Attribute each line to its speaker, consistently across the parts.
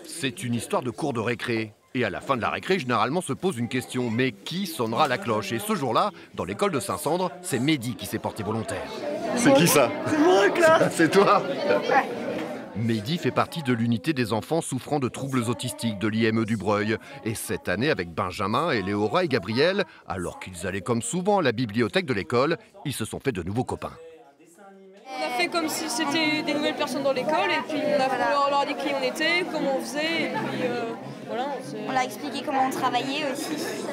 Speaker 1: C'est une histoire de cours de récré. Et à la fin de la récré, généralement se pose une question. Mais qui sonnera la cloche? Et ce jour-là, dans l'école de Saint-Sandre, c'est Mehdi qui s'est porté volontaire.
Speaker 2: C'est qui ça?
Speaker 3: C'est moi, classe.
Speaker 2: C'est toi?
Speaker 1: Mehdi fait partie de l'unité des enfants souffrant de troubles autistiques de l'IME du Breuil. Et cette année, avec Benjamin, Éléora et Gabriel, alors qu'ils allaient comme souvent à la bibliothèque de l'école, ils se sont fait de nouveaux copains.
Speaker 4: On a fait comme si c'était des nouvelles personnes dans l'école et puis on leur a dit qui on était, comment on faisait et puis voilà.
Speaker 5: On leur a expliqué comment on travaillait aussi.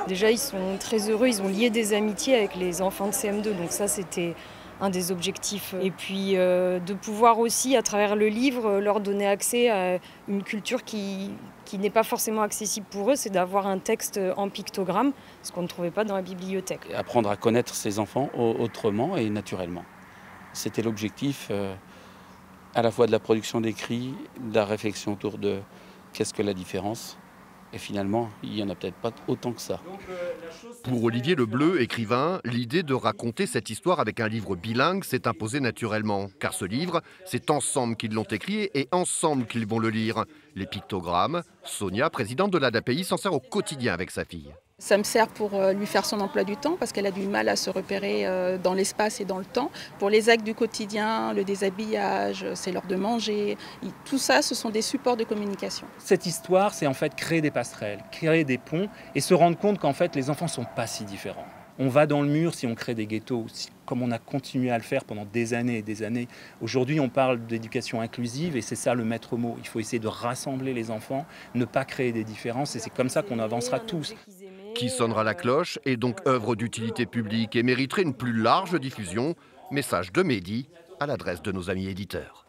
Speaker 6: Déjà, ils sont très heureux, ils ont lié des amitiés avec les enfants de CM2, donc ça c'était un des objectifs. Et puis de pouvoir aussi, à travers le livre, leur donner accès à une culture qui n'est pas forcément accessible pour eux, c'est d'avoir un texte en pictogramme, ce qu'on ne trouvait pas dans la bibliothèque.
Speaker 7: Apprendre à connaître ses enfants autrement et naturellement. C'était l'objectif à la fois de la production d'écrits, de la réflexion autour de qu'est-ce que la différence. Et finalement, il n'y en a peut-être pas autant que ça.
Speaker 1: Pour Olivier Lebleu, écrivain, l'idée de raconter cette histoire avec un livre bilingue s'est imposée naturellement. Car ce livre, c'est ensemble qu'ils l'ont écrit et ensemble qu'ils vont le lire. Les pictogrammes, Sonia, présidente de l'ADAPI, s'en sert au quotidien avec sa fille.
Speaker 8: Ça me sert pour lui faire son emploi du temps parce qu'elle a du mal à se repérer dans l'espace et dans le temps. Pour les actes du quotidien, le déshabillage, c'est l'heure de manger. Tout ça, ce sont des supports de communication.
Speaker 9: Cette histoire, c'est en fait créer des passerelles, créer des ponts et se rendre compte qu'en fait, les enfants ne sont pas si différents. On va dans le mur si on crée des ghettos, comme on a continué à le faire pendant des années et des années. Aujourd'hui, on parle d'éducation inclusive et c'est ça le maître mot. Il faut essayer de rassembler les enfants, ne pas créer des différences et c'est comme ça qu'on avancera tous.
Speaker 1: Qui sonnera la cloche est donc œuvre d'utilité publique et mériterait une plus large diffusion. Message de Mehdi à l'adresse de nos amis éditeurs.